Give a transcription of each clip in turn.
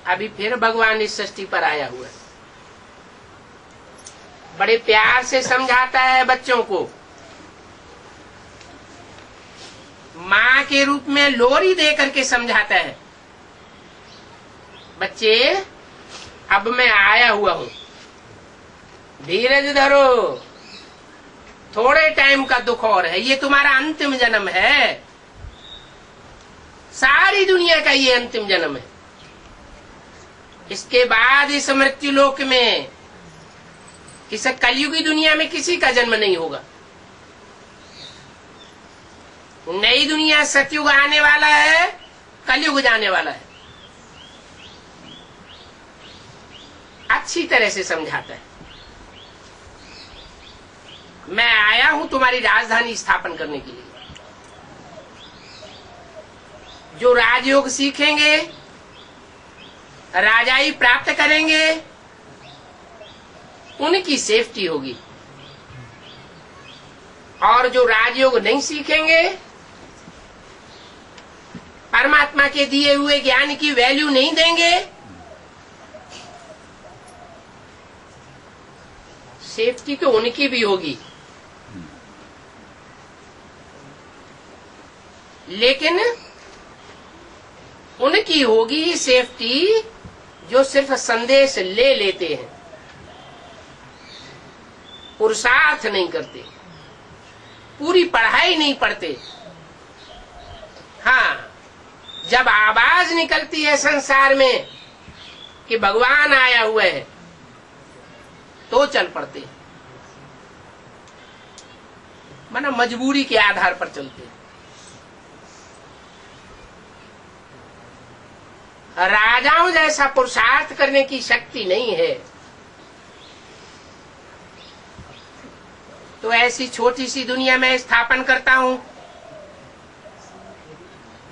अभी फिर भगवान इस सृष्टि पर आया हुआ है। बड़े प्यार से समझाता है बच्चों को, माँ के रूप में लोरी दे करके समझाता है, बच्चे अब मैं आया हुआ हूं, धीरज धरो, थोड़े टाइम का दुख और है, ये तुम्हारा अंतिम जन्म है, सारी दुनिया का ये अंतिम जन्म है। इसके बाद इस मृत्यु लोक में, इस कलयुगी दुनिया में किसी का जन्म नहीं होगा। नई दुनिया सतयुग आने वाला है, कलयुग जाने वाला है। अच्छी तरह से समझाता है, मैं आया हूं तुम्हारी राजधानी स्थापन करने के लिए। जो राजयोग सीखेंगे, राजाई प्राप्त करेंगे, उनकी सेफ्टी होगी। और जो राजयोग नहीं सीखेंगे, परमात्मा के दिए हुए ज्ञान की वैल्यू नहीं देंगे, सेफ्टी तो उनकी भी होगी, लेकिन उनकी होगी सेफ्टी जो सिर्फ संदेश ले लेते हैं, पुरुषार्थ नहीं करते, पूरी पढ़ाई नहीं पढ़ते। हाँ, जब आवाज निकलती है संसार में कि भगवान आया हुआ है, तो चल पड़ते, माना मजबूरी के आधार पर चलते। राजाओं जैसा पुरुषार्थ करने की शक्ति नहीं है। तो ऐसी छोटी सी दुनिया में स्थापन करता हूं,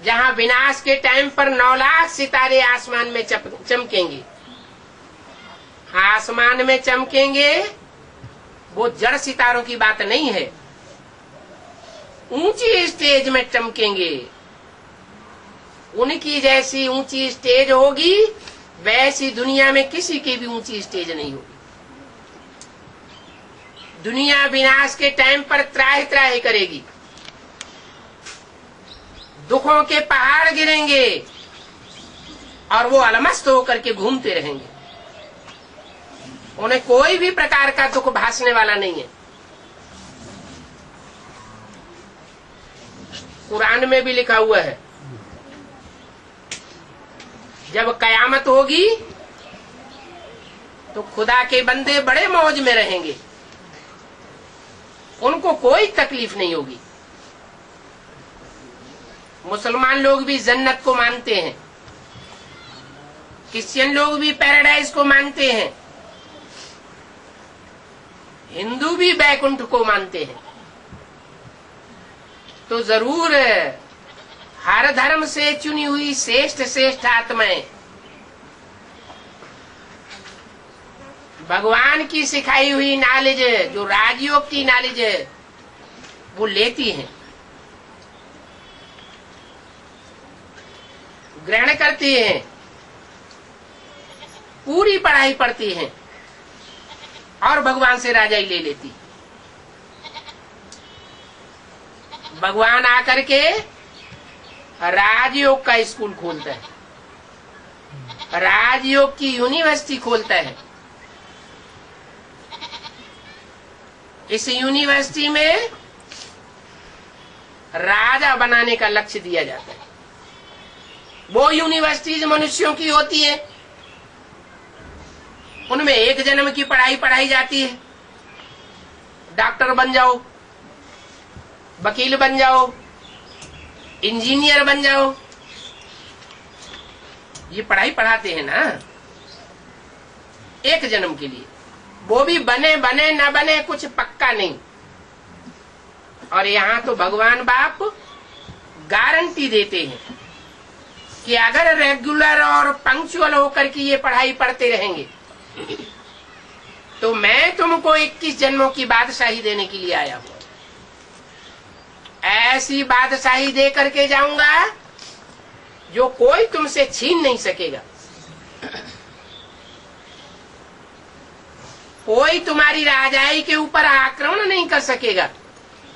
जहां विनाश के टाइम पर 9 लाख सितारे आसमान में चमकेंगे। आसमान में चमकेंगे, वो जड़ सितारों की बात नहीं है, ऊंची स्टेज में चमकेंगे। उनकी जैसी ऊंची स्टेज होगी, वैसी दुनिया में किसी की भी ऊंची स्टेज नहीं होगी। दुनिया विनाश के टाइम पर त्राहि त्राहि करेगी, दुखों के पहाड़ गिरेंगे और वो अलमस्त होकर के घूमते रहेंगे। उन्हें कोई भी प्रकार का दुख भासने वाला नहीं है। कुरान में भी लिखा हुआ है, जब कयामत होगी तो खुदा के बंदे बड़े मौज में रहेंगे, उनको कोई तकलीफ नहीं होगी। मुसलमान लोग भी जन्नत को मानते हैं, क्रिश्चियन लोग भी पैराडाइज को मानते हैं, हिंदू भी बैकुंठ को मानते हैं। तो जरूर हर धर्म से चुनी हुई श्रेष्ठ श्रेष्ठ आत्माएं भगवान की सिखाई हुई नॉलेज, जो राजयोग की नॉलेज है, वो लेती हैं, ग्रहण करती हैं, पूरी पढ़ाई पढ़ती हैं और भगवान से राजाई ले लेती। भगवान आकर के राजयोग का स्कूल खोलता है, राजयोग की यूनिवर्सिटी खोलता है। इस यूनिवर्सिटी में राजा बनाने का लक्ष्य दिया जाता है। वो यूनिवर्सिटीज मनुष्यों की होती है, उनमें एक जन्म की पढ़ाई पढ़ाई जाती है। डॉक्टर बन जाओ, वकील बन जाओ, इंजीनियर बन जाओ, ये पढ़ाई पढ़ाते हैं ना एक जन्म के लिए। वो भी बने बने न बने कुछ पक्का नहीं। और यहाँ तो भगवान बाप गारंटी देते हैं कि अगर रेगुलर और पंक्चुअल होकर के ये पढ़ाई पढ़ते रहेंगे तो मैं तुमको 21 जन्मों की बादशाही देने के लिए आया हूं। ऐसी बादशाही दे करके जाऊंगा जो कोई तुमसे छीन नहीं सकेगा। कोई तुम्हारी राजाई के ऊपर आक्रमण नहीं कर सकेगा।